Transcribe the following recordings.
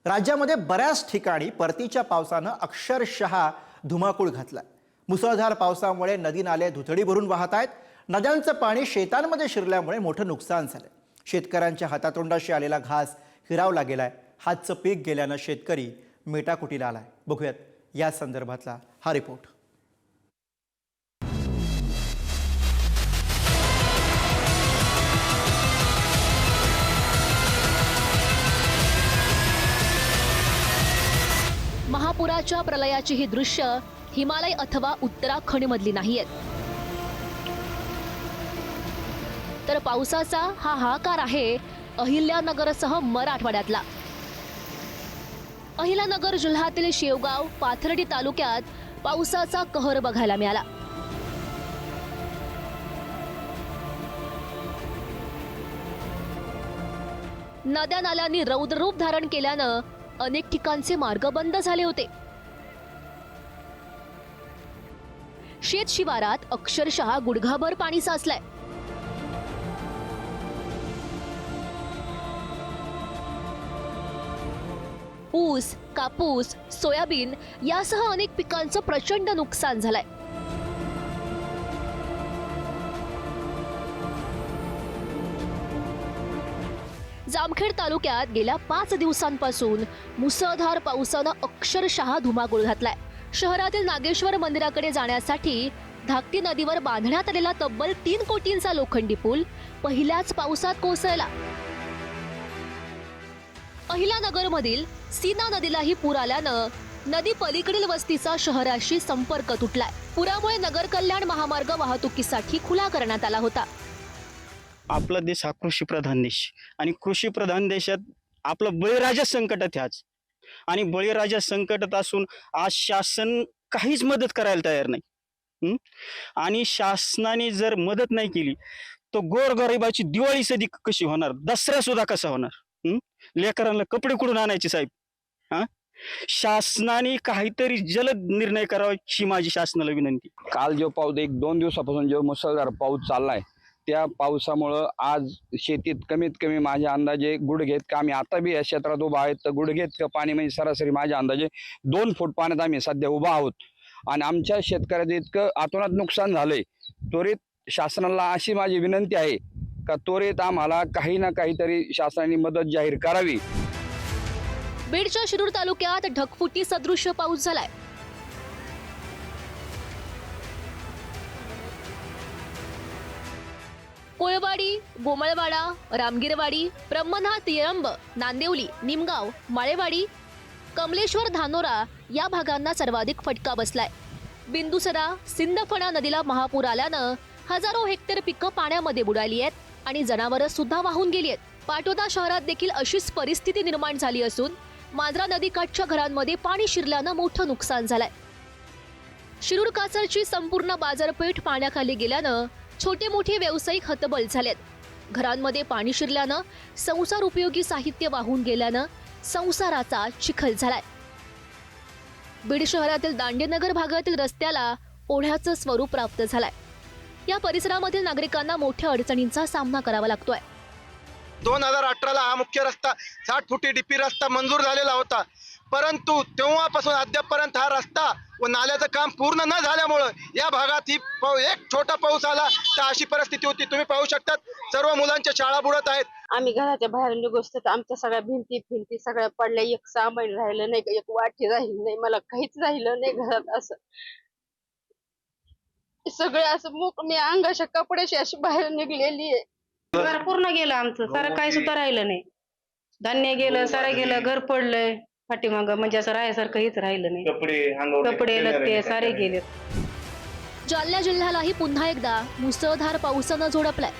राज्यामध्ये बऱ्याच ठिकाणी परतीच्या पावसानं अक्षरशः धुमाकूळ घातलाय। मुसळधार पावसामुळे नदी नाले दुथडी भरून वाहत आहेत। नद्यांचं पाणी शेतांमध्ये शिरल्यामुळे मोठं नुकसान झालंय। शेतकऱ्यांच्या हातातोंडाशी आलेला घास हिरावला गेलाय। हातचं पीक गेल्यानं शेतकरी मेटाकुटीला आलाय। बघूयात या संदर्भातला हा रिपोर्ट। महापुराच्या प्रलयाची ही दृश्य हिमालय अथवा उत्तराखंड मधली नाहीयेत, तर पावसाचा हा हाहाकार आहे अहिल्यानगरसह मराठवाड्यातला। अहिल्यानगर जिल्ह्यातील शेवगाव पाथर्डी तालुक्यात पावसाचा कहर बघायला मिळाला। नद्या नाल्यांनी रौद्ररूप धारण केल्यानं अनेक ठिकाणचे मार्ग बंद झाले होते। शेत शिवारात अक्षरशः गुडघाभर पाणी साचलंय। ऊस, कापूस, सोयाबीन यासह अनेक पिकांचं प्रचंड नुकसान झालंय। जामखेड तालुक्यात गेल्या 5 दिवसांपासून मुसळधार पावसानं अक्षरशः धुमाकूळ घातलाय। शहरातील नागेश्वर मंदिराकडे जाण्यासाठी धाकटी नदीवर बांधण्यात आलेला तब्बल 3 कोटींचा लोखंडी पूल पहिल्याच पावसात कोसळला। अहिल्यानगरमधील सीना नदीलाही पूर आल्यानं नदी पलीकडील वस्तीचा शहराशी संपर्क तुटलाय। पुरामुळे नगर कल्याण महामार्ग वाहतुकीसाठी खुला करण्यात आला होता। आपला देश हा कृषीप्रधान देश आणि कृषीप्रधान देशात आपलं बळीराजा संकटात आहे आज, आणि बळीराजा संकटात असून आज शासन काहीच मदत करायला तयार नाही। आणि शासनाने जर मदत नाही केली तर गोरगरिबाची दिवाळी सदी कशी होणार, दसरा सुद्धा कसा होणार, लेकरांना कपडे कुठून आणायचे साहेब। शासनाने काहीतरी जलद निर्णय करावा ही माझी शासनाला विनंती। काल जो पाऊस 1-2 दिवसापासून जो मुसळधार पाऊस चाललाय त्या पावसामुळं आज शेतीत कमीत कमी माझ्या अंदाजे गुडघेत का आम्ही आता बी या क्षेत्रात उभा आहेत तर गुडघेत का पाणी म्हणजे सरासरी माझ्या अंदाजे 2 फूट पाण्यात आम्ही सध्या उभा आहोत। आणि आमच्या शेतकऱ्याचं इतकं अतोनात नुकसान झालंय। त्वरित शासनाला अशी माझी विनंती आहे का त्वरित आम्हाला काही ना काहीतरी शासनाने मदत जाहीर करावी। बीडच्या शिरूर तालुक्यात ढगफुटी सदृश्य पाऊस झालाय। कोळवाडी, गोमळवाडा, रामगिरवाडी, ब्रह्मनाथ, येळंब, नांदेवली, निमगाव, माळेवाडी, कमलेश्वर, धानोरा या भागांना सर्वाधिक फटका बसलाय। बिंदुसरा, सिंदफणा नदीला महापूर आल्यानं हजारो हेक्टर पिकं पाण्यामध्ये बुडाली आहेत आणि जनावरं सुद्धा वाहून गेली आहेत। पाटोदा शहरात देखील अशीच परिस्थिती निर्माण झाली असून मांजरा नदीकाठच्या घरांमध्ये पाणी शिरल्यानं मोठं नुकसान झालंय। शिरूर कासरची संपूर्ण बाजारपेठ पाण्याखाली गेल्यानं छोटे मोठे व्यावसायिक हतबल झालेत। घरांमध्ये पाणी शिरल्यानं संसार उपयोगी साहित्य वाहून गेल्यानं संसाराचा चिखल झालाय। बीड शहरातील दांडेनगर भागातील रस्त्याला ओढ्याचं स्वरूप प्राप्त झालंय। या परिसरामधील नागरिकांना मोठ्या अडचणींचा सामना करावा लागतोय। 2018ला हा मुख्य रस्ता 60 फुटी डीपी रस्ता मंजूर झालेला होता, परंतु तेव्हापासून अद्यापपर्यंत हा रस्ता व नाल्याचं काम पूर्ण न झाल्यामुळे या भागात ही एक छोटा पाऊस आला तर अशी परिस्थिती होती। तुम्ही पाहू शकता सर्व मुलांच्या शाळा बुडत आहेत। आम्ही घराच्या बाहेर निघोस तर आमच्या सगळ्या भिंती सगळ्या पडल्या। एक सामान राहिलं नाही, एक वाटी राहिली नाही, मला काहीच राहिलं नाही घरात। असं सगळे असं मी अंगाच्या कपड्याशी अशी बाहेर निघलेली आहे। घर पूर्ण गेलं आमचं, सारं काही सुद्धा राहिलं नाही। धान्य गेलं, सारं गेलं, घर पडलंय पाठीमागं, म्हणजे असं राहायसारखं हेच राहिलं नाही। कपडे लत्ते सारे गेले। जालना जिल्ह्यालाही पुन्हा एकदा मुसळधार पावसानं झोडपलाय।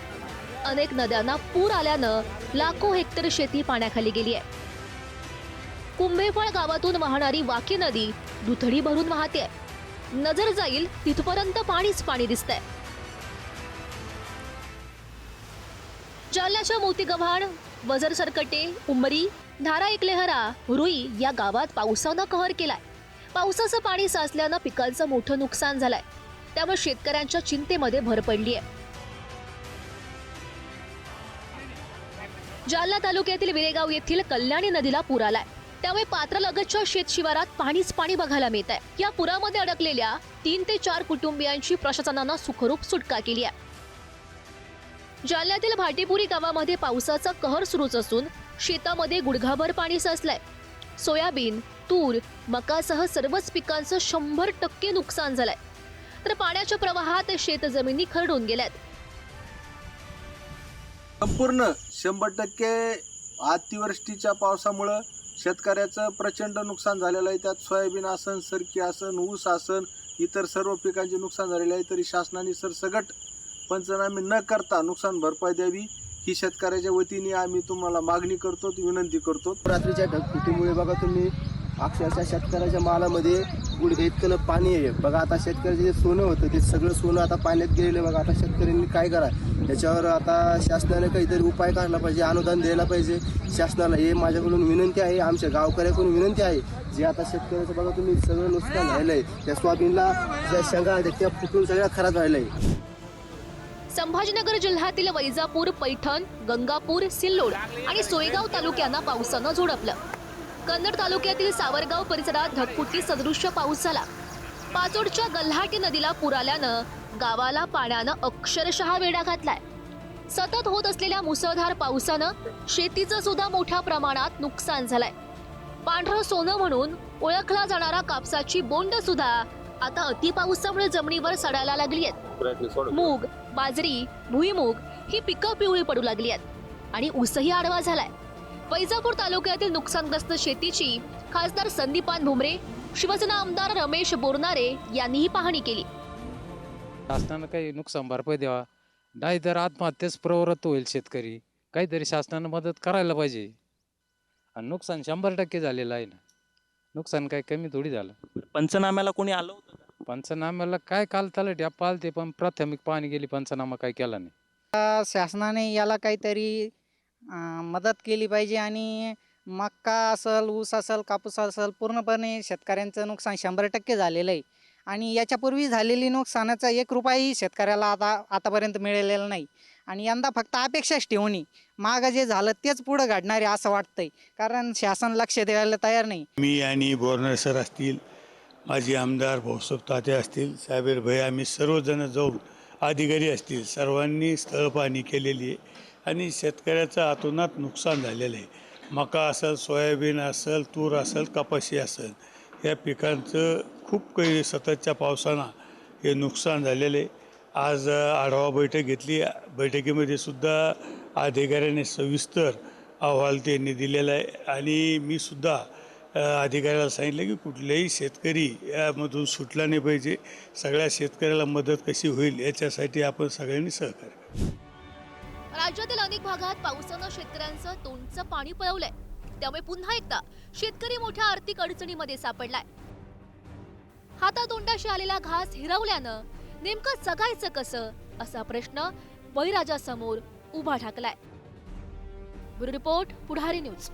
अनेक नद्यांना पूर आल्यानं लाखो हेक्टर शेती पाण्याखाली गेली आहे। कुंभेफळ गावातून वाहणारी वाकी नदी दुथडी भरून वाहते। नजर जाईल तिथपर्यंत पाणीच पाणी दिसतंय। जालन्याच्या मोतीगव्हाण, वजर सरकटे, उमरी, धारा एकलेहरा, रुई या गावात पावसानं कहर केलाय। पावसाचं पाणी साचल्यानं पिकांचं मोठं नुकसान झालंय, त्यामुळे शेतकऱ्यांच्या चिंतेमध्ये भर पडली आहे। जालना तालुक्यातील विरेगाव येथील कल्याणी नदीला पूर आलाय। त्यामुळे पात्रालगतच्या शेत शिवारात पाणीच पाणी बघायला मिळत आहे। या पुरामध्ये अडकलेल्या 3 ते 4 कुटुंबियांची प्रशासनानं सुखरूप सुटका केली आहे। जालन्यातील भाटीपुरी गावामध्ये पावसाचा कहर सुरूच असून शेतामध्ये गुडघाभर पाणी साचलंय। सोयाबीन, तूर, मकासह सर्वच पिकांचं 100% नुकसान झालंय, तर पाण्याच्या प्रवाहात शेत जमिनी खरडून गेल्यात। संपूर्ण 100% अतिवृष्टीच्या पावसामुळं शेतकऱ्याचं प्रचंड नुकसान झालेलं आहे। त्यात सोयाबीन आसन, सरकी आसन, ऊस आसन, इतर सर्व पिकांचे नुकसान झालेले आहे। तरी शासनाने सरसकट पंचनामे न करता नुकसान भरपाई द्यावी ही शेतकऱ्याच्या वतीने आम्ही तुम्हाला मागणी करतो, विनंती करतो। रात्रीच्या ढगफुटीमुळे बघा तुम्ही अक्षरशः शेतकऱ्याच्या मालामध्ये गुडघे इतकं पाणी आहे। बघा आता शेतकऱ्याचे जे सोनं होतं ते सगळं सोनं आता पाण्यात गेलेलं। बघा आता शेतकऱ्यांनी काय करा, त्याच्यावर आता शासनाने काहीतरी उपाय काढला पाहिजे, अनुदान द्यायला पाहिजे शासनाला। हे माझ्याकडून विनंती आहे, आमच्या गावकऱ्याकडून विनंती आहे। जे आता शेतकऱ्याचं बघा तुम्ही सगळं नुकसान झालेलं आहे। त्या सोयाबीनला ज्या शेंगा आहेत त्या फुटून सगळ्या खराब झालेल्या आहे। संभाजीनगर जिल्ह्यातील वैजापूर, पैठण, गंगापूर, सिल्लोड आणि सोयगाव तालुक्यांना पावसानं झोडपलं। कन्नड तालुक्यातील सावरगाव परिसरात ढगफुटी सदृश्य पाऊस झाला। पाचोडच्या गल्हाटी नदीला पूर आल्यानं गावाला पाण्यानं अक्षरशः वेढा घातलाय। सतत होत असलेल्या मुसळधार पावसानं शेतीचं सुद्धा मोठ्या प्रमाणात नुकसान झालंय। पांढरं सोनं म्हणून ओळखला जाणारा कापसाची बोंड सुद्धा आता अतिपावसामुळे जमिनीवर सडायला लागली आहेत। मूग, बाजरी, भुईमूग ही पिकं पिवळी पडू लागली आहेत आणि ऊसही आडवा झालाय। वैजापूर तालुक्यातील नुकसानग्रस्त शेतीची खासदार संदीपान भुमरे, शिवसेना आमदार रमेश बोरनारे यांनीही पाहणी केली। शासनानं काही नुकसान भरपाई द्यावा, नाहीतर आत्महत्येस प्रवृत्त होईल शेतकरी। काहीतरी शासनानं मदत करायला पाहिजे। आणि नुकसान 100% झालेलं आहे ना, नुकसान काही कमी थोडी झालं। पंचनाम्याला कोणी आलं होतं का? पंचनाम्याला काय काल तलाठी पालते, पण प्राथमिक पाहणी गेली, पंचनामा काही केला नाही। शासनाने याला काहीतरी मदत केली पाहिजे आणि मका असेल, ऊस असेल, कापूस असेल, पूर्णपणे शेतकऱ्यांचं नुकसान 100% झालेलं आहे। आणि याच्यापूर्वी झालेली नुकसानाचा 1 रुपयाही शेतकऱ्याला आतापर्यंत मिळालेला नाही। आणि यंदा फक्त अपेक्षाच ठेवणी, मागं जे झालं तेच पुढं घडणार आहे असं वाटतंय, कारण शासन लक्ष द्यायला तयार नाही। मी आणि बोरनारे सर असतील, माजी आमदार भाऊसाहेब तात्या असतील, साहेब भाई, आम्ही सर्वजण जाऊन अधिकारी असतील सर्वांनी स्थळ पाहणी केलेली आहे आणि शेतकऱ्याचं अतोनात नुकसान झालेलं आहे। मका असेल, सोयाबीन असेल, तूर असेल, कपाशी असेल, या पिकांचं खूप काही सततच्या पावसानं हे नुकसान झालेलं आहे। आज आढावा बैठक घेतली, बैठकीमध्ये सुद्धा अधिकाऱ्याने सविस्तर अहवाल त्यांनी दिलेला आहे आणि मी सुद्धा अधिकाऱ्याला सांगितलं की कुठल्याही शेतकरी यामधून सुटला नाही पाहिजे। सगळ्या शेतकऱ्याला मदत कशी होईल याच्यासाठी आपण सगळ्यांनी सहकार्य करावं। राज्यातील अनेक भागात पावसानं शेतकऱ्यांचं तोंडचं पाणी पळवलंय, त्यामुळे पुन्हा एकदा शेतकरी मोठ्या आर्थिक अडचणीमध्ये सापडलाय। हातातोंडाशी आलेला घास हिरवल्यानं नेमकं जगायचं कसं असा प्रश्न बळीराजासमोर उभा ठाकलाय। ब्युरो रिपोर्ट, पुढारी न्यूज।